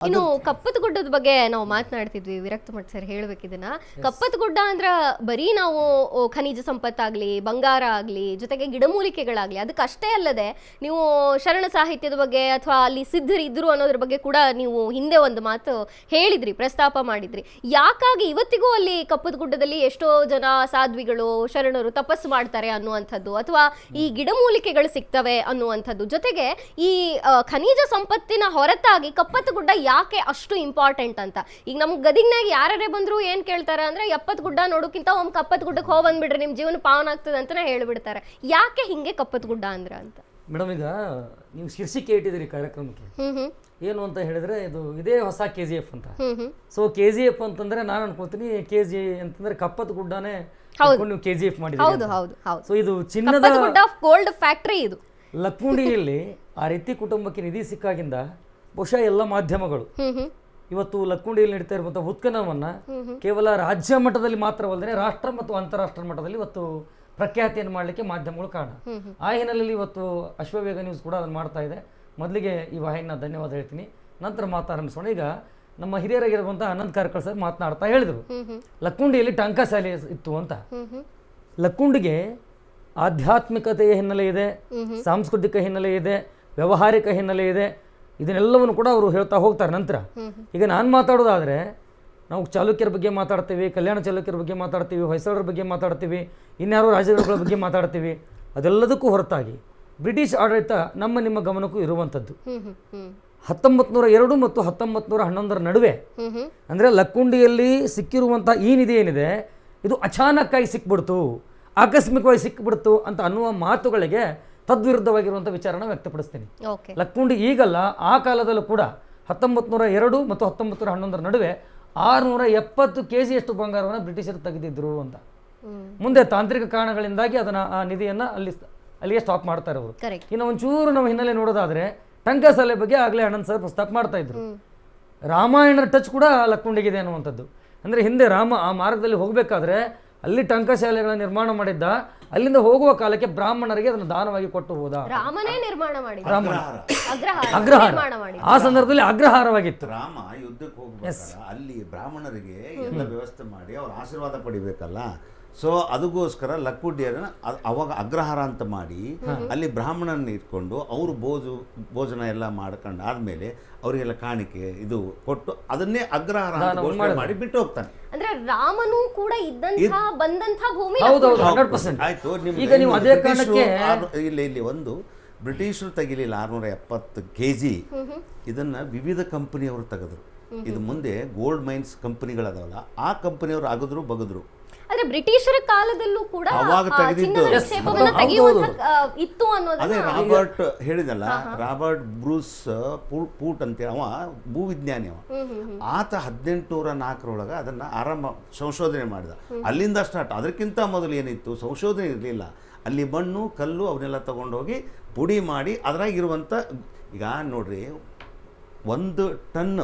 ಇನ್ನು ಕಪ್ಪತಗುಡ್ಡದ ಬಗ್ಗೆ ನಾವು ಮಾತನಾಡ್ತಿದ್ವಿ. ವಿರಕ್ತ ಮಠ್ ಸರ್ ಹೇಳ್ಬೇಕಿದನ್ನ. ಕಪ್ಪತಗುಡ್ಡ ಅಂದ್ರ ಬರೀ ನಾವು ಖನಿಜ ಸಂಪತ್ತಾಗ್ಲಿ, ಬಂಗಾರ ಆಗ್ಲಿ, ಜೊತೆಗೆ ಗಿಡಮೂಲಿಕೆಗಳಾಗ್ಲಿ, ಅದಕ್ಕಷ್ಟೇ ಅಲ್ಲದೆ ನೀವು ಶರಣ ಸಾಹಿತ್ಯದ ಬಗ್ಗೆ ಅಥವಾ ಅಲ್ಲಿ ಸಿದ್ಧರಿದ್ರು ಅನ್ನೋದ್ರ ಬಗ್ಗೆ ಕೂಡ ನೀವು ಹಿಂದೆ ಒಂದು ಮಾತು ಹೇಳಿದ್ರಿ, ಪ್ರಸ್ತಾಪ ಮಾಡಿದ್ರಿ. ಯಾಕಾಗಿ ಇವತ್ತಿಗೂ ಅಲ್ಲಿ ಕಪ್ಪತಗುಡ್ಡದಲ್ಲಿ ಎಷ್ಟೋ ಜನ ಸಾಧ್ವಿಗಳು, ಶರಣರು ತಪಸ್ಸು ಮಾಡ್ತಾರೆ ಅನ್ನುವಂಥದ್ದು, ಅಥವಾ ಈ ಗಿಡಮೂಲಿಕೆಗಳು ಸಿಗ್ತವೆ ಅನ್ನುವಂಥದ್ದು, ಜೊತೆಗೆ ಈ ಖನಿಜ ಸಂಪತ್ತಿನ ಹೊರತಾಗಿ ಕಪ್ಪತಗುಡ್ಡ ಯಾಕೆ ಅಷ್ಟು ಇಂಪಾರ್ಟೆಂಟ್ ಅಂತ. ಈಗ ನಮ್ ಗದಿಗ್ನಾಗ ಯಾರೇ ಬಂದ್ರು ಏನ್ ಕೇಳ್ತಾರೆ ಅಂದ್ರೆ 70 ಗುಡ್ಡ ನೋಡೋಕ್ಕಿಂತ ಒಮ್ಮೆ ಕಪ್ಪತಗುಡ್ಡಕ್ಕೆ ಹೋಗಿ ಬಂದ್ಬಿಡ್ರಿ, ನಿಮ್ ಜೀವನ ಪಾವನ ಆಗ್ತದೆ ಅಂತಾನೆ ಹೇಳ್ಬಿಡ್ತಾರೆ. ಯಾಕೆ ಹಿಂಗೆ ಕಪ್ಪತಗುಡ್ಡ ಅಂದ್ರ ಅಂತ? ಮೇಡಮ್, ಈಗ ನೀವು ಶೀರ್ಷಿಕೆ ಇಟ್ಟಿದ್ದೀರಿ ಕಾರ್ಯಕ್ರಮಕ್ಕೆ. ಏನು ಅಂತ ಹೇಳಿದ್ರೆ ಇದೇ ಹೊಸ KGF ಅಂತ. ಸೊ KGF ಅಂತಂದ್ರೆ ನಾನು ಅನ್ಕೋತೀನಿ KG ಅಂತಂದ್ರೆ ಕಪ್ಪತಗುಡ್ಡನೇ ನೀವು KGF ಮಾಡಿದ್ದೀರಿ. ಸೊ ಇದು ಚಿನ್ನದ ಗೋಲ್ಡ್ ಫ್ಯಾಕ್ಟರಿ. ಇದು ಲಕ್ಕುಂಡಿಯಲ್ಲಿ ಆ ರೀತಿ ಕುಟುಂಬಕ್ಕೆ ನಿಧಿ ಸಿಕ್ಕಾಗಿಂದ ಬಹುಶಃ ಎಲ್ಲ ಮಾಧ್ಯಮಗಳು ಇವತ್ತು ಲಕ್ಕುಂಡಿಯಲ್ಲಿ ನಡೀತಾ ಇರುವಂತಹ ಉತ್ಖನನವನ್ನ ಕೇವಲ ರಾಜ್ಯ ಮಟ್ಟದಲ್ಲಿ ಮಾತ್ರವಲ್ಲದೆ ರಾಷ್ಟ್ರ ಮತ್ತು ಅಂತಾರಾಷ್ಟ್ರ ಮಟ್ಟದಲ್ಲಿ ಇವತ್ತು ಪ್ರಖ್ಯಾತಿಯನ್ನು ಮಾಡಲಿಕ್ಕೆ ಮಾಧ್ಯಮಗಳು ಕಾರಣ. ಆ ಹಿನ್ನೆಲೆಯಲ್ಲಿ ಇವತ್ತು ಅಶ್ವವೇಗ ನ್ಯೂಸ್ ಕೂಡ ಅದನ್ನು ಮಾಡ್ತಾ ಇದೆ. ಮೊದಲಿಗೆ ಈ ವಾಹಿನಿನ ಧನ್ಯವಾದ ಹೇಳ್ತೀನಿ, ನಂತರ ಮಾತಾರಂಭಿಸೋಣ. ಈಗ ನಮ್ಮ ಹಿರಿಯರಾಗಿರುವಂತಹ ಅನಂತ್ ಕಾರ್ಕಳ್ ಸರ್ ಮಾತನಾಡ್ತಾ ಹೇಳಿದರು, ಲಕ್ಕುಂಡಿಯಲ್ಲಿ ಟಂಕಶಾಲೆ ಇತ್ತು ಅಂತ. ಲಕ್ಕುಂಡಿಗೆ ಆಧ್ಯಾತ್ಮಿಕತೆಯ ಹಿನ್ನೆಲೆ ಇದೆ, ಸಾಂಸ್ಕೃತಿಕ ಹಿನ್ನೆಲೆ ಇದೆ, ವ್ಯಾವಹಾರಿಕ ಹಿನ್ನೆಲೆ ಇದೆ. ಇದನ್ನೆಲ್ಲವನ್ನು ಕೂಡ ಅವರು ಹೇಳ್ತಾ ಹೋಗ್ತಾರೆ. ನಂತರ ಈಗ ನಾನು ಮಾತಾಡೋದಾದರೆ ನಾವು ಚಾಲುಕ್ಯರ ಬಗ್ಗೆ ಮಾತಾಡ್ತೀವಿ, ಕಲ್ಯಾಣ ಚಾಲುಕ್ಯರ ಬಗ್ಗೆ ಮಾತಾಡ್ತೀವಿ, ಹೊಯ್ಸಳರ ಬಗ್ಗೆ ಮಾತಾಡ್ತೀವಿ, ಇನ್ಯಾರೋ ರಾಜರುಗಳ ಬಗ್ಗೆ ಮಾತಾಡ್ತೀವಿ. ಅದೆಲ್ಲದಕ್ಕೂ ಹೊರತಾಗಿ ಬ್ರಿಟಿಷ್ ಆಡಳಿತ ನಿಮ್ಮ ಗಮನಕ್ಕೂ ಇರುವಂಥದ್ದು 1902 ಮತ್ತು 1911 ನಡುವೆ. ಅಂದರೆ ಲಕ್ಕುಂಡಿಯಲ್ಲಿ ಸಿಕ್ಕಿರುವಂಥ ಈ ನಿಧಿ ಏನಿದೆ ಇದು ಅಚಾನಕ್ಕಾಗಿ ಸಿಕ್ಬಿಡ್ತು, ಆಕಸ್ಮಿಕವಾಗಿ ಸಿಕ್ಬಿಡ್ತು ಅಂತ ಅನ್ನುವ ಮಾತುಗಳಿಗೆ ತದ್ವಿರುದ್ಧವಾಗಿರುವಂಥ ವಿಚಾರನ ವ್ಯಕ್ತಪಡಿಸ್ತೀನಿ. ಲಕ್ಕುಂಡಿ ಈಗಲ್ಲ, ಆ ಕಾಲದಲ್ಲೂ ಕೂಡ 1902 ಮತ್ತು 1911 ನಡುವೆ 670 kg ಅಷ್ಟು ಬಂಗಾರವನ್ನು ಬ್ರಿಟಿಷರು ತೆಗೆದಿದ್ರು ಅಂತ. ಮುಂದೆ ತಾಂತ್ರಿಕ ಕಾರಣಗಳಿಂದಾಗಿ ಅದನ್ನ ಆ ನಿಧಿಯನ್ನ ಅಲ್ಲಿಗೆ ಸ್ಟಾಪ್ ಮಾಡ್ತಾರೆ ಅವರು. ಇನ್ನು ಒಂಚೂರು ನಾವು ಹಿನ್ನೆಲೆ ನೋಡೋದಾದ್ರೆ ಟಂಕಶಾಲೆ ಬಗ್ಗೆ ಆಗಲೇ ಅನಂತ್ ಸರ್ ಪ್ರಸ್ತಾಪ ಮಾಡ್ತಾ ಇದ್ರು. ರಾಮಾಯಣದ ಟಚ್ ಕೂಡ ಲಕ್ಕುಂಡಿಗಿದೆ ಅನ್ನುವಂಥದ್ದು. ಅಂದ್ರೆ ಹಿಂದೆ ರಾಮ ಆ ಮಾರ್ಗದಲ್ಲಿ ಹೋಗ್ಬೇಕಾದ್ರೆ ಅಲ್ಲಿ ಟಂಕಶಾಲೆಗಳ ನಿರ್ಮಾಣ ಮಾಡಿದ್ದ, ಅಲ್ಲಿಂದ ಹೋಗುವ ಕಾಲಕ್ಕೆ ಬ್ರಾಹ್ಮಣರಿಗೆ ಅದನ್ನು ದಾನವಾಗಿ ಕೊಟ್ಟು ಹೋದ. ಅಗ್ರಹಾರ ಆ ಸಂದರ್ಭದಲ್ಲಿ ಅಗ್ರಹಾರವಾಗಿತ್ತು. ರಾಮ ಯುದ್ಧಕ್ಕೆ ಹೋಗ್ಬೇಕಾದ್ರೆ ಅಲ್ಲಿ ಬ್ರಾಹ್ಮಣರಿಗೆ ಎಲ್ಲ ವ್ಯವಸ್ಥೆ ಮಾಡಿ ಅವ್ರ ಆಶೀರ್ವಾದ ಪಡಿಬೇಕಲ್ಲ. ಸೊ ಅದಕ್ಕೋಸ್ಕರ ಲಕ್ಕುಂಡಿಯರನ್ನ ಅವಾಗ ಅಗ್ರಹಾರ ಅಂತ ಮಾಡಿ ಅಲ್ಲಿ ಬ್ರಾಹ್ಮಣನ ಇಟ್ಕೊಂಡು ಅವರು ಭೋಜನ ಎಲ್ಲ ಮಾಡ್ಕೊಂಡು ಆದ್ಮೇಲೆ ಅವರಿಗೆಲ್ಲ ಕಾಣಿಕೆ ಇದು ಕೊಟ್ಟು ಅದನ್ನೇ ಅಗ್ರಹಾರ ಮಾಡಿ ಬಿಟ್ಟು ಹೋಗ್ತಾನೆ. ಅಂದ್ರೆ ರಾಮನು ಕೂಡ ಬಂದಂತ ಭೂಮಿ. ಆಯ್ತು. ಇಲ್ಲಿ ಒಂದು ಬ್ರಿಟಿಷರು ತೆಗಿಲಿಲ್ಲ 670 kg. ಇದನ್ನ ವಿವಿಧ ಕಂಪನಿಯವರು ತೆಗೆದ್ರು. ಇದು ಮುಂದೆ ಗೋಲ್ಡ್ ಮೈನ್ಸ್ ಕಂಪನಿಗಳದಾವಲ್ಲ, ಆ ಕಂಪನಿಯವರು ಅಗದ್ರು ಬಗದ್ರು. ಆದ್ರೆ ಬ್ರಿಟಿಷರ ಕಾಲದಲ್ಲೂ ಕೂಡ ಅವಾಗ ತೆಗೆದಿದ್ದು ಇತ್ತು ಅನ್ನೋದು. ಅದೇ ರಾಬರ್ಟ್ ಹೇಳಿದಲ್ಲ, ರಾಬರ್ಟ್ ಬ್ರೂಸ್ ಪೂಟ್ ಅಂತ ಅವ ಭೂವಿಜ್ಞಾನಿ. ಆತ 1804 ಅದನ್ನ ಆರಂಭ ಸಂಶೋಧನೆ ಮಾಡಿದ. ಅಲ್ಲಿಂದ ಸ್ಟಾರ್ಟ್. ಅದಕ್ಕಿಂತ ಮೊದಲು ಏನಿತ್ತು, ಸಂಶೋಧನೆ ಇರಲಿಲ್ಲ. ಅಲ್ಲಿ ಮಣ್ಣು ಕಲ್ಲು ಅವನ್ನೆಲ್ಲ ತಗೊಂಡೋಗಿ ಪುಡಿ ಮಾಡಿ ಅದ್ರಾಗಿರುವಂಥ, ಈಗ ನೋಡ್ರಿ, 1 ಟನ್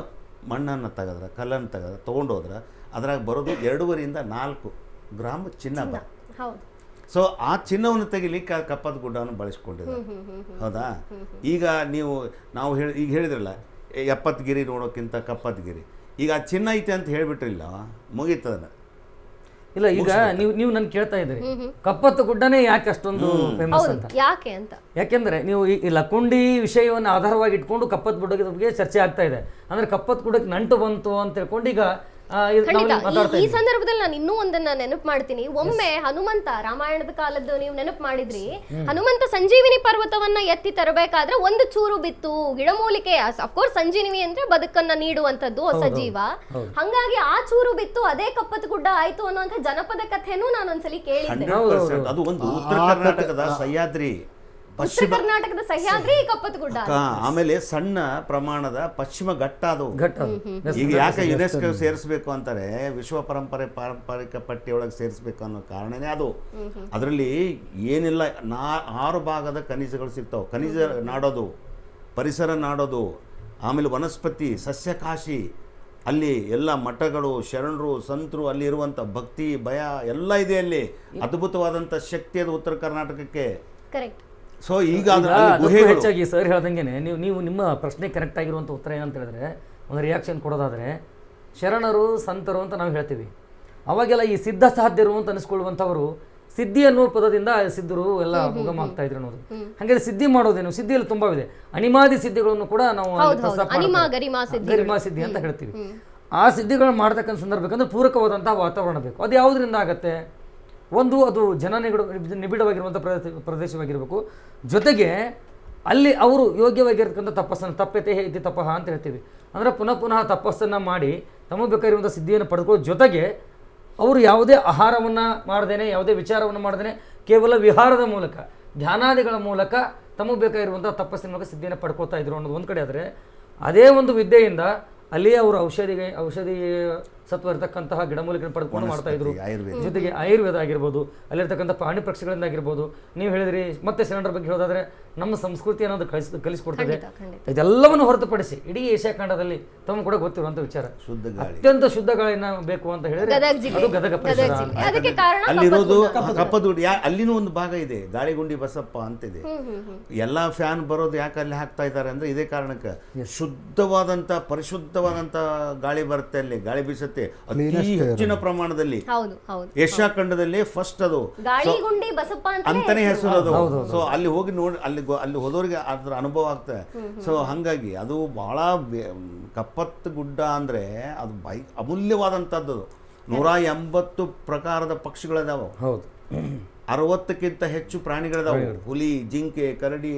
ಮಣ್ಣನ್ನು ತೆಗೆದ್ರೆ, ಕಲ್ಲನ್ನು ತೆಗೆದ್ರೆ ತೊಗೊಂಡೋದ್ರೆ ಅದ್ರಾಗ ಬರೋದು 2.5 ರಿಂದ 4 ಗ್ರಾಮ್ ಚಿನ್ನ ಬರುತ್ತೆ. ಸೊ ಆ ಚಿನ್ನವನ್ನು ತೆಗಿಲಿಕ್ಕೆ ಕಪ್ಪತಗುಡ್ಡವನ್ನು ಬಳಸ್ಕೊಂಡಿದ್ದಾರೆ. ಹೌದಾ? ಈಗ ನಾವು ಈಗ ಹೇಳಿದ್ರಲ್ಲ 70 ಗಿರಿ ನೋಡೋಕ್ಕಿಂತ ಕಪ್ಪತಗಿರಿ. ಈಗ ಆ ಚಿನ್ನ ಐತೆ ಅಂತ ಹೇಳ್ಬಿಟ್ರಿಲ್ಲ, ಮುಗೀತದ ಇಲ್ಲ. ಈಗ ನೀವು ನನ್ ಕೇಳ್ತಾ ಇದ್ರಿ ಕಪ್ಪತಗುಡ್ಡನೇ ಯಾಕೆ ಅಷ್ಟೊಂದು ಫೇಮಸ್ ಅಂತ. ಯಾಕೆಂದ್ರೆ ನೀವು ಈ ಲಕ್ಕುಂಡಿ ವಿಷಯವನ್ನು ಆಧಾರವಾಗಿ ಇಟ್ಕೊಂಡು ಕಪ್ಪತಗುಡ್ಡದ ಬಗ್ಗೆ ಚರ್ಚೆ ಆಗ್ತಾ ಇದೆ. ಅಂದ್ರೆ ಕಪ್ಪತಗುಡ್ಡಕ್ಕೆ ನಂಟು ಬಂತು ಅಂತ ಹೇಳ್ಕೊಂಡು ಈಗ ಈ ಸಂದರ್ಭದಲ್ಲಿ ನಾನು ಇನ್ನೂ ಒಂದನ್ನ ನೆನಪು ಮಾಡ್ತೀನಿ. ಒಮ್ಮೆ ಹನುಮಂತ, ರಾಮಾಯಣದ ಕಾಲದ್ದು ನೀವು ನೆನಪು ಮಾಡಿದ್ರಿ, ಹನುಮಂತ ಸಂಜೀವಿನಿ ಪರ್ವತವನ್ನ ಎತ್ತಿ ತರಬೇಕಾದ್ರೆ ಒಂದು ಚೂರು ಬಿತ್ತು ಗಿಡಮೂಲಿಕೆ. ಅಫ್ಕೋರ್ಸ್ ಸಂಜೀವಿನಿ ಅಂದ್ರೆ ಬದುಕನ್ನ ನೀಡುವಂತದ್ದು, ಹೊಸ ಜೀವ. ಹಂಗಾಗಿ ಆ ಚೂರು ಬಿತ್ತು, ಅದೇ ಕಪ್ಪತಗುಡ್ಡ ಆಯ್ತು ಅನ್ನುವಂತ ಜನಪದ ಕಥೆನೂ ನಾನೊಂದ್ಸಲಿ ಕೇಳಿದ್ದೆ. ಅದು ಒಂದು ಉತ್ತರ ಕರ್ನಾಟಕದ ಸಹ್ಯಾದ್ರಿ, ಪಶ್ಚಿಮ ಕರ್ನಾಟಕದ ಸಹ್ಯಾದ್ರಿ ಕಪ್ಪತಗುಡ್ಡ. ಆಮೇಲೆ ಸಣ್ಣ ಪ್ರಮಾಣದ ಪಶ್ಚಿಮ ಘಟ್ಟ ಅದು. ಈಗ ಯಾಕೆ ಯುನೆಸ್ಕೋ ಸೇರಿಸಬೇಕು ಅಂತಾರೆ, ವಿಶ್ವ ಪಾರಂಪರಿಕ ಪಟ್ಟಿಯೊಳಗೆ ಸೇರಿಸಬೇಕು ಅನ್ನೋ ಕಾರಣನೇ ಅದು. ಅದರಲ್ಲಿ ಏನಿಲ್ಲ, 6 ಭಾಗದ ಖನಿಜಗಳು ಸಿಗ್ತಾವೆ. ಖನಿಜ ನಾಡೋದು, ಪರಿಸರ ನಾಡೋದು, ಆಮೇಲೆ ವನಸ್ಪತಿ, ಸಸ್ಯಕಾಶಿ, ಅಲ್ಲಿ ಎಲ್ಲ ಮಠಗಳು, ಶರಣರು, ಸಂತರು, ಅಲ್ಲಿ ಇರುವಂಥ ಭಕ್ತಿ, ಭಯ ಎಲ್ಲ ಇದೆ. ಅಲ್ಲಿ ಅದ್ಭುತವಾದಂಥ ಶಕ್ತಿ ಅದು ಉತ್ತರ ಕರ್ನಾಟಕಕ್ಕೆ. ಕರೆಕ್ಟ್. ಸೊ ಈಗ ಹೆಚ್ಚಾಗಿ ಸರ್ ಹೇಳ್ದಂಗೆ ನೀವು ನಿಮ್ಮ ಪ್ರಶ್ನೆ ಕರೆಕ್ಟ್ ಆಗಿರುವಂಥ ಉತ್ತರ ಏನಂತ ಹೇಳಿದ್ರೆ, ಒಂದು ರಿಯಾಕ್ಷನ್ ಕೊಡೋದಾದರೆ, ಶರಣರು ಸಂತರು ಅಂತ ನಾವು ಹೇಳ್ತೀವಿ. ಅವಾಗೆಲ್ಲ ಈ ಸಿದ್ಧ ಸಾಧ್ಯರು ಅಂತ ಅನಿಸ್ಕೊಳ್ಳುವಂಥವರು ಸಿದ್ಧಿ ಅನ್ನೋ ಪದದಿಂದ ಸಿದ್ಧರು ಎಲ್ಲ ಉಗಮ ಆಗ್ತಾ ಇದ್ರು ಅನ್ನೋದು. ಹಾಗೆ ಸಿದ್ಧಿ ಮಾಡೋದೇನು, ಸಿದ್ಧಿಯಲ್ಲಿ ತುಂಬಾ ಇದೆ. ಅಣಿಮಾದಿ ಸಿದ್ಧಿಗಳನ್ನು ಕೂಡ ನಾವು ಗರಿಮಾ ಸಿದ್ಧಿ ಅಂತ ಹೇಳ್ತೀವಿ. ಆ ಸಿದ್ಧಿಗಳನ್ನು ಮಾಡ್ತಕ್ಕಂಥ ಸಂದರ್ಭಕ್ಕಂದ್ರೆ ಪೂರಕವಾದಂತಹ ವಾತಾವರಣ ಬೇಕು. ಅದು ಯಾವುದರಿಂದ ಆಗತ್ತೆ? ಒಂದು, ಅದು ನಿಬಿಡವಾಗಿರುವಂಥ ಪ್ರದೇಶವಾಗಿರಬೇಕು. ಜೊತೆಗೆ ಅಲ್ಲಿ ಅವರು ಯೋಗ್ಯವಾಗಿರ್ತಕ್ಕಂಥ ತಪಸ್ಸನ್ನು, ತಪ್ಪತೆ ಇತಿ ತಪಃ ಅಂತ ಹೇಳ್ತೀವಿ. ಅಂದರೆ ಪುನಃ ತಪಸ್ಸನ್ನು ಮಾಡಿ ತಮಗೆ ಬೇಕಾಗಿರುವಂಥ ಸಿದ್ಧಿಯನ್ನು ಪಡೆದುಕೊಳ್ಳೋ ಜೊತೆಗೆ ಅವರು ಯಾವುದೇ ಆಹಾರವನ್ನು ಮಾಡದೇನೆ, ಯಾವುದೇ ವಿಚಾರವನ್ನು ಮಾಡದೇನೆ, ಕೇವಲ ವಿಹಾರದ ಮೂಲಕ, ಧ್ಯಾನಾದಿಗಳ ಮೂಲಕ ತಮಗೆ ಬೇಕಾಗಿರುವಂಥ ತಪಸ್ಸಿನ ಮೂಲಕ ಸಿದ್ಧಿಯನ್ನು ಪಡ್ಕೊಳ್ತಾ ಇದ್ರು ಅನ್ನೋದು ಒಂದು ಕಡೆ. ಆದರೆ ಅದೇ ಒಂದು ವಿದ್ಯೆಯಿಂದ ಅಲ್ಲಿಯೇ ಅವರು ಔಷಧಿ ಸತ್ವ ಇರತಕ್ಕಂತಹ ಗಿಡಮೂಲಿಕೆಗಳನ್ನು ಪಡ್ಕೊಂಡು ಮಾಡ್ತಾ ಇದ್ರು. ಜೊತೆಗೆ ಆಯುರ್ವೇದ ಆಗಿರ್ಬೋದು, ಅಲ್ಲಿರ್ತಕ್ಕಂಥ ಪ್ರಾಣಿ ಪಕ್ಷಿಗಳಿಂದ ಆಗಿರ್ಬೋದು. ನೀವು ಹೇಳಿದ್ರಿ ಮತ್ತೆ ಸಿಲಿಂಡರ್ ಬಗ್ಗೆ ಹೇಳೋದಾದ್ರೆ ನಮ್ಮ ಸಂಸ್ಕೃತಿ ಅನ್ನೋದು ಕಲಿಸ್ಕೊಡ್ತದೆ. ಇದೆಲ್ಲವನ್ನು ಹೊರತುಪಡಿಸಿ ಇಡೀ ಏಷ್ಯಾ ಖಂಡದಲ್ಲಿ ತಮ್ಮ ಕೂಡ ಗೊತ್ತಿರುವಂತ ವಿಚಾರ, ಅತ್ಯಂತ ಶುದ್ಧ ಗಾಳಿನ ಬೇಕು ಅಂತ ಹೇಳಿದ್ರೆ ಅದು ಗದಗ ಪರಿಸರ. ಅಲ್ಲಿರೋದು ಕಪ್ಪದಗುಡ್ಡ. ಅಲ್ಲಿನೂ ಒಂದು ಭಾಗ ಇದೆ, ಗಾಳಿಗುಂಡಿ ಬಸಪ್ಪ ಅಂತಿದೆ. ಎಲ್ಲಾ ಫ್ಯಾನ್ ಬರೋದು ಯಾಕೆ ಅಲ್ಲಿ ಹಾಕ್ತಾ ಇದ್ದಾರೆ ಅಂದ್ರೆ ಇದೇ ಕಾರಣಕ್ಕೆ. ಶುದ್ಧವಾದಂತ ಪರಿಶುದ್ಧವಾದಂತ ಗಾಳಿ ಬರುತ್ತೆ ಅಲ್ಲಿ, ಗಾಳಿ ಬೀಸುತ್ತೆ ಅತಿ ಹೆಚ್ಚಿನ ಪ್ರಮಾಣದಲ್ಲಿ. ಏಷ್ಯಾ ಖಂಡದಲ್ಲಿ ಫಸ್ಟ್ ಅದು ಅಂತಾನೆ ಹೆಸರು ಅದು. ಸೊ ಅಲ್ಲಿ ಹೋಗಿ ನೋಡಿ, ಅಲ್ಲಿ ಹೋದವ್ರಿಗೆ ಅದ್ರ ಅನುಭವ ಆಗ್ತದೆ. ಸೊ ಹಂಗಾಗಿ ಅದು ಬಹಳ ಕಪ್ಪತ್ತು ಗುಡ್ಡ ಅಂದ್ರೆ ಅದು ಅಮೂಲ್ಯವಾದಂಥದ್ದು. 180 ಪ್ರಕಾರದ ಪಕ್ಷಿಗಳಿದಾವೆ, 60ಕ್ಕಿಂತ ಹೆಚ್ಚು ಪ್ರಾಣಿಗಳಿದಾವೆ. ಹುಲಿ, ಜಿಂಕೆ, ಕರಡಿ,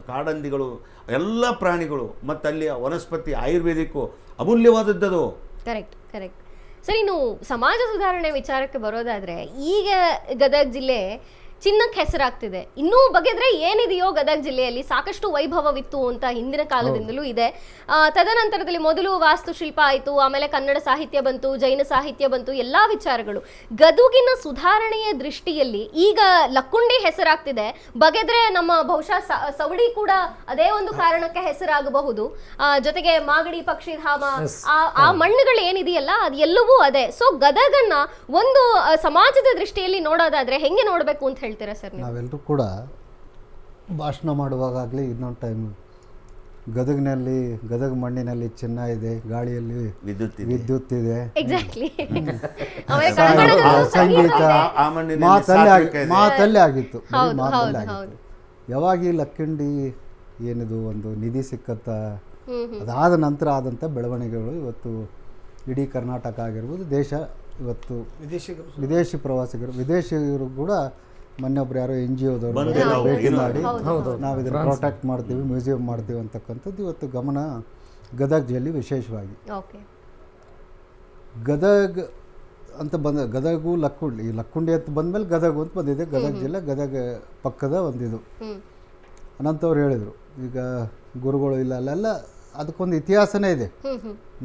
ಕಾಡಂದಿಗಳು, ಎಲ್ಲ ಪ್ರಾಣಿಗಳು. ಮತ್ತು ಅಲ್ಲಿ ವನಸ್ಪತಿ ಆಯುರ್ವೇದಿಕ್ಕು ಅಮೂಲ್ಯವಾದದ್ದು. ಕರೆಕ್ಟ್. ಸರ್, ಇನ್ನು ಸಮಾಜ ಸುಧಾರಣೆ ವಿಚಾರಕ್ಕೆ ಬರೋದಾದ್ರೆ, ಈಗ ಗದಗ ಜಿಲ್ಲೆ ಚಿನ್ನಕ್ಕೆ ಹೆಸರಾಗ್ತಿದೆ. ಇನ್ನೂ ಬಗೆದ್ರೆ ಏನಿದೆಯೋ ಗದಗ ಜಿಲ್ಲೆಯಲ್ಲಿ ಸಾಕಷ್ಟು ವೈಭವವಿತ್ತು ಅಂತ ಹಿಂದಿನ ಕಾಲದಿಂದಲೂ ಇದೆ. ತದನಂತರದಲ್ಲಿ ಮೊದಲು ವಾಸ್ತುಶಿಲ್ಪ ಆಯಿತು, ಆಮೇಲೆ ಕನ್ನಡ ಸಾಹಿತ್ಯ ಬಂತು, ಜೈನ ಸಾಹಿತ್ಯ ಬಂತು, ಎಲ್ಲ ವಿಚಾರಗಳು. ಗದುಗಿನ ಸುಧಾರಣೆಯ ದೃಷ್ಟಿಯಲ್ಲಿ ಈಗ ಲಕ್ಕುಂಡಿ ಹೆಸರಾಗ್ತಿದೆ. ಬಗೆದ್ರೆ ನಮ್ಮ ಬಹುಶಃ ಸವಡಿ ಕೂಡ ಅದೇ ಒಂದು ಕಾರಣಕ್ಕೆ ಹೆಸರಾಗಬಹುದು. ಜೊತೆಗೆ ಮಾಗಡಿ ಪಕ್ಷಿಧಾಮ, ಆ ಮಣ್ಣುಗಳು ಏನಿದೆಯಲ್ಲ ಅದು ಎಲ್ಲವೂ ಅದೇ. ಸೊ ಗದಗನ್ನ ಒಂದು ಸಮಾಜದ ದೃಷ್ಟಿಯಲ್ಲಿ ನೋಡೋದಾದ್ರೆ ಹೆಂಗೆ ನೋಡಬೇಕು ಅಂತ ಹೇಳ್ತೀರಾ ಸರ್? ನಾವೆಲ್ಲರೂ ಕೂಡ ಭಾಷಣ ಮಾಡುವಾಗಲಿ ಇನ್ನೊಂದು ಟೈಮ್ ಗದಗ ಮಣ್ಣಿನಲ್ಲಿ ಚಿನ್ನ ಇದೆ, ಗಾಳಿಯಲ್ಲಿ ವಿದ್ಯುತ್ ಇದೆ, ಸಂಗೀತ ಮಾತಲ್ಲೇ ಆಗಿತ್ತು. ಯಾವಾಗ ಈ ಲಕ್ಕಂಡಿ ಏನಿದು ಒಂದು ನಿಧಿ ಸಿಕ್ಕತ್ತ, ಅದಾದ ನಂತರ ಆದಂಥ ಬೆಳವಣಿಗೆಗಳು ಇವತ್ತು ಇಡೀ ಕರ್ನಾಟಕ ಆಗಿರ್ಬೋದು, ದೇಶ ಇವತ್ತು ವಿದೇಶಿಗರು ಕೂಡ ಮೊನ್ನೆೊಬ್ರು ಯಾರೋ NGOದವರು ಭೇಟಿ ಮಾಡಿ ನಾವು ಇದನ್ನು ಪ್ರೊಟೆಕ್ಟ್ ಮಾಡ್ತೀವಿ, ಮ್ಯೂಸಿಯಂ ಮಾಡ್ತೀವಿ ಅಂತಕ್ಕಂಥದ್ದು ಇವತ್ತು ಗಮನ ಗದಗ ಜಿಲ್ಲೆ ವಿಶೇಷವಾಗಿ. ಗದಗ ಅಂತ ಬಂದ ಗದಗು ಲಕ್ಕುಂಡಿ ಅಂತ ಬಂದಮೇಲೆ ಗದಗು ಅಂತ ಬಂದಿದೆ. ಗದಗ ಜಿಲ್ಲೆ ಗದಗ ಪಕ್ಕದ ಒಂದಿದು. ಅನಂತವ್ರು ಹೇಳಿದರು, ಈಗ ಗುರುಗಳು ಇಲ್ಲ ಅಲ್ಲೆಲ್ಲ ಅದಕ್ಕೊಂದು ಇತಿಹಾಸನೇ ಇದೆ.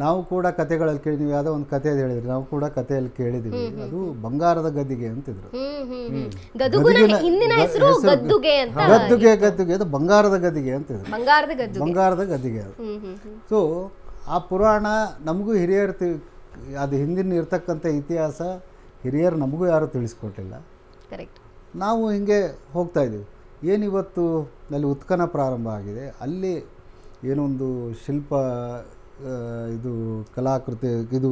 ನಾವು ಕೂಡ ಕಥೆಗಳಲ್ಲಿ ಕೇಳಿ, ನೀವು ಯಾವುದೋ ಒಂದು ಕಥೆ ಹೇಳಿದ್ರಿ, ನಾವು ಕೂಡ ಕಥೆಯಲ್ಲಿ ಕೇಳಿದ್ದೀವಿ. ಅದು ಬಂಗಾರದ ಗದ್ದಿಗೆ ಅಂತಿದ್ರು. ಗದ್ದುಗೆ ಅದು ಬಂಗಾರದ ಗದ್ದಿಗೆ ಅಂತಿದ್ರು, ಬಂಗಾರದ ಗದ್ದಿಗೆ ಅದು. ಸೊ ಆ ಪುರಾಣ ನಮಗೂ ಹಿರಿಯರು ಅದು ಹಿಂದಿನ ಇರ್ತಕ್ಕಂಥ ಇತಿಹಾಸ ಹಿರಿಯರು ನಮಗೂ ಯಾರೂ ತಿಳಿಸ್ಕೊಟ್ಟಿಲ್ಲ. ನಾವು ಹಿಂಗೆ ಹೋಗ್ತಾ ಇದ್ದೀವಿ. ಏನಿವತ್ತು ಅಲ್ಲಿ ಉತ್ಖನನ ಪ್ರಾರಂಭ ಆಗಿದೆ, ಅಲ್ಲಿ ಏನೊಂದು ಶಿಲ್ಪ, ಇದು ಕಲಾಕೃತಿ, ಇದು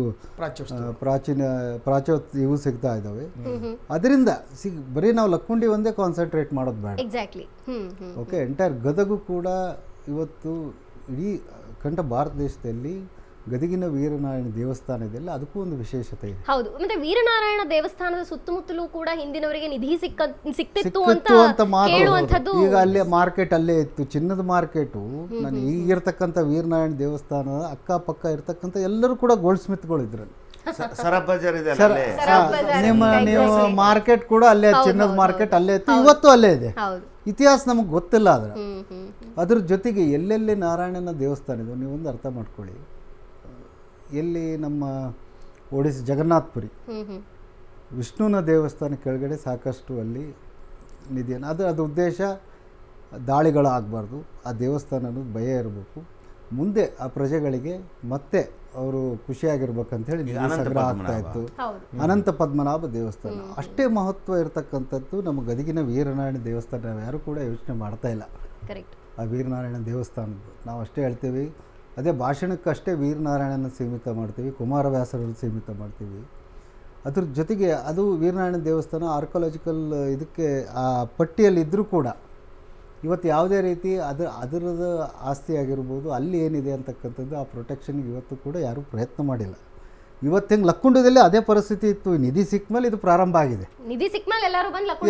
ಪ್ರಾಚ್ಯ ಇವು ಸಿಗ್ತಾ ಇದ್ದಾವೆ. ಅದರಿಂದ ಬರೀ ನಾವು ಲಕ್ಕುಂಡಿ ಒಂದೇ ಕಾನ್ಸಂಟ್ರೇಟ್ ಮಾಡೋದು ಬೇಡ. ಓಕೆ, ಎಂಟೈರ್ ಗದಗು ಕೂಡ ಇವತ್ತು ಇಡೀ ಭಾರತ ದೇಶದಲ್ಲಿ ಗದಗಿನ ವೀರನಾರಾಯಣ ದೇವಸ್ಥಾನ ಇದೆಯಲ್ಲ, ಅದಕ್ಕೂ ಒಂದು ವಿಶೇಷತೆ ಇದೆ. ಹೌದು, ಮತ್ತೆ ವೀರನಾರಾಯಣ ದೇವಸ್ಥಾನದ ಸುತ್ತಮುತ್ತಲೂ ಕೂಡ ಹಿಂದಿನವರಿಗೆ ನಿಧಿ ಸಿಕ್ತಿತ್ತು ಅಂತ ಮಾತು. ಈಗ ಅಲ್ಲೇ ಮಾರ್ಕೆಟ್ ಅಲ್ಲೇ ಇತ್ತು, ಚಿನ್ನದ ಮಾರ್ಕೆಟು. ನಾನು ಈಗಿರ್ತಕ್ಕಂಥ ವೀರನಾರಾಯಣ ದೇವಸ್ಥಾನದ ಅಕ್ಕಪಕ್ಕ ಇರ್ತಕ್ಕಂಥ ಎಲ್ಲರೂ ಕೂಡ ಗೋಲ್ಡ್ ಸ್ಮಿತ್ಗಳು ಇದ್ರು. ನೀವು ಮಾರ್ಕೆಟ್ ಕೂಡ ಅಲ್ಲೇ, ಚಿನ್ನದ ಮಾರ್ಕೆಟ್ ಅಲ್ಲೇ ಇತ್ತು, ಇವತ್ತು ಅಲ್ಲೇ ಇದೆ. ಇತಿಹಾಸ ನಮಗೆ ಗೊತ್ತಿಲ್ಲ. ಅದ್ರ ಜೊತೆಗೆ ಎಲ್ಲೆಲ್ಲಿ ನಾರಾಯಣನ ದೇವಸ್ಥಾನ ಇದೆ ನೀವೊಂದು ಅರ್ಥ ಮಾಡ್ಕೊಳ್ಳಿ. ಎಲ್ಲಿ ನಮ್ಮ ಒಡಿಸ್ಸಾ ಜಗನ್ನಾಥಪುರಿ ವಿಷ್ಣುವಿನ ದೇವಸ್ಥಾನ ಕೆಳಗಡೆ ಸಾಕಷ್ಟು ಅಲ್ಲಿ ನಿಧಿಯನ್ನು, ಅದು ಉದ್ದೇಶ ದಾಳಿಗಳಾಗಬಾರ್ದು, ಆ ದೇವಸ್ಥಾನ ಅನ್ನೋದು ಭಯ ಇರಬೇಕು, ಮುಂದೆ ಆ ಪ್ರಜೆಗಳಿಗೆ ಮತ್ತೆ ಅವರು ಖುಷಿಯಾಗಿರ್ಬೇಕಂತೇಳಿ ನಿಧಿ ಸಂಗ್ರಹ ಆಗ್ತಾ ಇತ್ತು. ಅನಂತ ಪದ್ಮನಾಭ ದೇವಸ್ಥಾನ ಅಷ್ಟೇ ಮಹತ್ವ ಇರತಕ್ಕಂಥದ್ದು ನಮ್ಮ ಗದಗಿನ ವೀರನಾರಾಯಣ ದೇವಸ್ಥಾನ. ನಾವು ಯಾರು ಕೂಡ ಯೋಚನೆ ಮಾಡ್ತಾ ಇಲ್ಲ ಆ ವೀರನಾರಾಯಣ ದೇವಸ್ಥಾನದ್ದು. ನಾವು ಅಷ್ಟೇ ಹೇಳ್ತೀವಿ, ಅದೇ ಭಾಷಣಕ್ಕಷ್ಟೇ ವೀರನಾರಾಯಣನ ಸೀಮಿತ ಮಾಡ್ತೀವಿ, ಕುಮಾರವ್ಯಾಸರನ್ನು ಸೀಮಿತ ಮಾಡ್ತೀವಿ. ಅದ್ರ ಜೊತೆಗೆ ಅದು ವೀರನಾರಾಯಣ ದೇವಸ್ಥಾನ ಆರ್ಕಿಯಾಲಜಿಕಲ್ ಇದಕ್ಕೆ ಆ ಪಟ್ಟಿಯಲ್ಲಿ ಇದ್ದರೂ ಕೂಡ ಇವತ್ತು ಯಾವುದೇ ರೀತಿ ಅದರದ ಆಸ್ತಿ ಆಗಿರ್ಬೋದು, ಅಲ್ಲಿ ಏನಿದೆ ಅಂತಕ್ಕಂಥದ್ದು ಆ ಪ್ರೊಟೆಕ್ಷನ್ಗೆ ಇವತ್ತು ಕೂಡ ಯಾರೂ ಪ್ರಯತ್ನ ಮಾಡಿಲ್ಲ. ಇವತ್ತು ಹೆಂಗೆ ಲಕ್ಕುಂಡದಲ್ಲಿ ಅದೇ ಪರಿಸ್ಥಿತಿ ಇತ್ತು. ನಿಧಿ ಸಿಕ್ಕ ಮೇಲೆ ಇದು ಪ್ರಾರಂಭ ಆಗಿದೆ. ನಿಧಿ ಸಿಕ್ಕ ಮೇಲೆ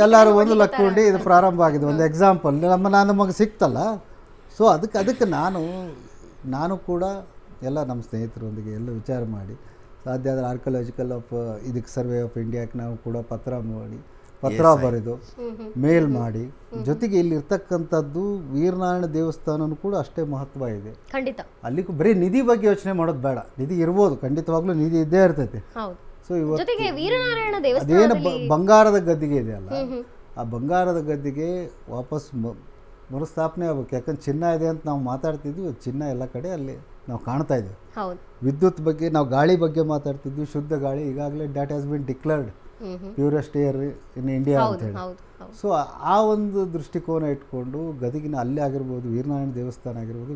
ಎಲ್ಲರೂ ಬಂದು ಲಕ್ಕುಂಡಿ ಇದು ಪ್ರಾರಂಭ ಆಗಿದೆ. ಒಂದು ಎಕ್ಸಾಂಪಲ್ ನಮಗೆ ಸಿಕ್ತಲ್ಲ. ಸೊ ಅದಕ್ಕೆ ನಾನು ಕೂಡ ಎಲ್ಲ ನಮ್ಮ ಸ್ನೇಹಿತರೊಂದಿಗೆ ಎಲ್ಲ ವಿಚಾರ ಮಾಡಿ ಸಾಧ್ಯ ಆದರೆ ಆರ್ಕಿಯಾಲಜಿಕಲ್ ಇದಕ್ಕೆ ಸರ್ವೆ ಆಫ್ ಇಂಡಿಯಾಕ್ಕೆ ನಾವು ಕೂಡ ಪತ್ರ ಬರೆದು ಮೇಲ್ ಮಾಡಿ, ಜೊತೆಗೆ ಇಲ್ಲಿ ಇರ್ತಕ್ಕಂಥದ್ದು ವೀರನಾರಾಯಣ ದೇವಸ್ಥಾನನೂ ಕೂಡ ಅಷ್ಟೇ ಮಹತ್ವ ಇದೆ. ಖಂಡಿತ ಅಲ್ಲಿಗೂ ಬರೀ ನಿಧಿ ಬಗ್ಗೆ ಯೋಚನೆ ಮಾಡೋದು ಬೇಡ. ನಿಧಿ ಇರ್ಬೋದು, ಖಂಡಿತವಾಗ್ಲೂ ನಿಧಿ ಇದ್ದೇ ಇರ್ತೈತೆ. ಸೊ ಜೊತೆಗೆ ವೀರನಾರಾಯಣ ಅದೇನು ಬಂಗಾರದ ಗದ್ದಿಗೆ ಇದೆ ಅಲ್ಲ, ಆ ಬಂಗಾರದ ಗದ್ದಿಗೆ ವಾಪಸ್ ಮರುಸ್ಥಾಪನೆ ಆಗ್ಬೇಕು. ಯಾಕಂದ್ರೆ ಚಿನ್ನ ಇದೆ ಅಂತ ನಾವು ಮಾತಾಡ್ತಿದ್ವಿ, ಚಿನ್ನ ಎಲ್ಲ ಕಡೆ ಅಲ್ಲಿ ನಾವು ಕಾಣ್ತಾ ಇದ್ದೀವಿ. ವಿದ್ಯುತ್ ಬಗ್ಗೆ ನಾವು ಗಾಳಿ ಬಗ್ಗೆ ಮಾತಾಡ್ತಿದ್ವಿ, ಶುದ್ಧ ಗಾಳಿ ಈಗಾಗಲೇ that has been declared purest air in India ಅಂತೇಳಿ. ಸೊ ಆ ಒಂದು ದೃಷ್ಟಿಕೋನ ಇಟ್ಕೊಂಡು ಗದಗಿನ ಅಲ್ಲೇ ಆಗಿರ್ಬೋದು, ವೀರನಾರಾಯಣ ದೇವಸ್ಥಾನ ಆಗಿರ್ಬೋದು,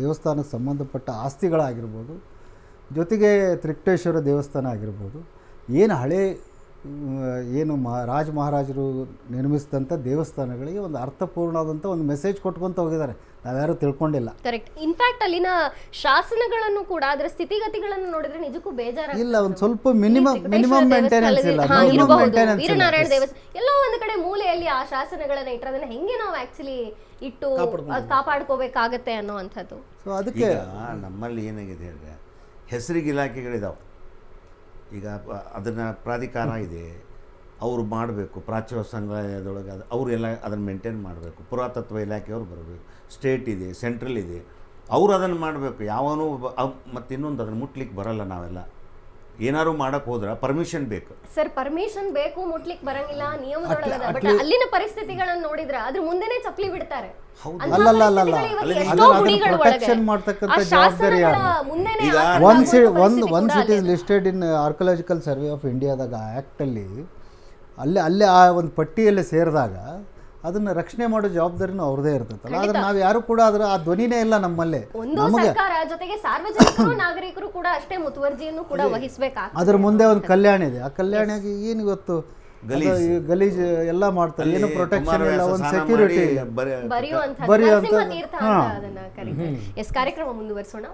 ದೇವಸ್ಥಾನಕ್ಕೆ ಸಂಬಂಧಪಟ್ಟ ಆಸ್ತಿಗಳಾಗಿರ್ಬೋದು, ಜೊತೆಗೆ ತ್ರಿಕಟೇಶ್ವರ ದೇವಸ್ಥಾನ ಆಗಿರ್ಬೋದು, ಏನು ಹಳೆ ರಾಜ ಮಹಾರಾಜರು ನಿರ್ಮಿಸಿದಂಥ ದೇವಸ್ಥಾನಗಳಿಗೆ ಒಂದು ಅರ್ಥಪೂರ್ಣವಾದಂಥ ಒಂದು ಮೆಸೇಜ್ ಕೊಟ್ಕೊಂತ ಹೋಗಿದ್ದಾರೆ. ನಾವ್ಯಾರು ತಿಳ್ಕೊಂಡಿಲ್ಲ. ಕರೆಕ್ಟ್. ಇನ್ಫ್ಯಾಕ್ಟ್ ಅಲ್ಲಿನ ಶಾಸನಗಳನ್ನು ಕೂಡ ಅದರ ಸ್ಥಿತಿಗತಿಗಳನ್ನು ನೋಡಿದ್ರೆ ನಿಜಕ್ಕೂ ಬೇಜಾರಾಗುತ್ತೆ. ಇಲ್ಲ, ಒಂದು ಸ್ವಲ್ಪ ಮಿನಿಮಮ್ ಮೇಂಟೆನೆನ್ಸ್ ಇಲ್ಲ. ವೀರನಾರಾಯಣ ದೇವಸ್ಥಾನ ಎಲ್ಲೋ ಒಂದು ಕಡೆ ಮೂಲೆಯಲ್ಲಿ ಆ ಶಾಸನಗಳನ್ನ ಇಟ್ಟರೆ ಅದನ್ನ ಹೆಂಗೆ ನಾವು ಆಕ್ಚುಲಿ ಇಟ್ಟು ಕಾಪಾಡ್ಕೋಬೇಕಾಗತ್ತೆ ಅನ್ನೋವಂಥದ್ದು. ಸೊ ಅದಕ್ಕೆ ನಮ್ಮಲ್ಲಿ ಏನಾಗಿದೆ ಅಂದರೆ ಹೆಸರಿಗೆ ಇಲಾಖೆಗಳಿದಾವೆ. ಈಗ ಅದನ್ನು ಪ್ರಾಧಿಕಾರ ಇದೆ, ಅವರು ಮಾಡಬೇಕು. ಪ್ರಾಚ್ಯ ಸಂಗ್ರಹಾಲಯದೊಳಗೆ ಅವರೆಲ್ಲ ಅದನ್ನು ಮೇಂಟೈನ್ ಮಾಡಬೇಕು. ಪುರಾತತ್ವ ಇಲಾಖೆಯವರು ಬರಬೇಕು. ಸ್ಟೇಟ್ ಇದೆ, ಸೆಂಟ್ರಲ್ ಇದೆ, ಅವರು ಅದನ್ನು ಮಾಡಬೇಕು. ಯಾವನೂ ಮತ್ತು ಇನ್ನೊಂದು ಅದನ್ನು ಮುಟ್ಲಿಕ್ಕೆ ಬರಲ್ಲ. ನಾವೆಲ್ಲ ಏನಾದ್ರು ಮಾಡಕ್ಕೆ ಹೋದ್ರೆ ಪರ್ಮಿಷನ್ ಬೇಕು ಸರ್. ಪರ್ಮಿಷನ್ ಬೇಕು, ಮುಟ್ಲಿಕ್ಕೆ ಬರಂಗಿಲ್ಲ, ನಿಯಮದೊಳಗದ. ಬಟ್ ಅಲ್ಲಿನ ಪರಿಸ್ಥಿತಿಗಳನ್ನು ನೋಡಿದ್ರೆ ಅದ್ರ ಮುಂದೆನೇ ಚಪ್ಪಲಿ ಬಿಡ್ತಾರೆ. ಪ್ರೊಟೆಕ್ಷನ್ ಮಾಡ್ತಕ್ಕಂಥ ಜವಾಬ್ದಾರಿ once it is listed in archaeological survey of ಇಂಡಿಯಾದಾಗ ಆ್ಯಕ್ಟಲ್ಲಿ ಅಲ್ಲೇ ಆ ಒಂದು ಪಟ್ಟಿಯಲ್ಲಿ ಸೇರಿದಾಗ ಅದನ್ನ ರಕ್ಷಣೆ ಮಾಡೋ ಜವಾಬ್ದಾರಿನೂ ಅವ್ರದೇ ಇರ್ತೈತಲ್ಲ. ಆದ್ರೆ ನಾವು ಯಾರು ಕೂಡ ಆ ಧ್ವನಿನೇ ಇಲ್ಲ ನಮ್ಮಲ್ಲಿ. ಸರ್ಕಾರ ಜೊತೆಗೆ ಸಾರ್ವಜನಿಕರು ನಾಗರಿಕರು ಕೂಡ ಅಷ್ಟೇ ಮುತುವರ್ಜಿಯನ್ನು ಕೂಡ ವಹಿಸಬೇಕಾಗ್ತದೆ. ಅದ್ರ ಮುಂದೆ ಒಂದು ಕಲ್ಯಾಣ ಇದೆ. ಆ ಕಲ್ಯಾಣಿಗೆ ಏನು ಇವತ್ತು ಗಲೀಜ್ ಎಲ್ಲ ಮಾಡ್ತಾರೆ, ಏನು ಪ್ರೊಟೆಕ್ಷನ್ ಇಲ್ಲ, ಒಂದು ಸೆಕ್ಯೂರಿಟಿ ಕಾರ್ಯಕ್ರಮ ಮುಂದುವರಿಸೋಣ.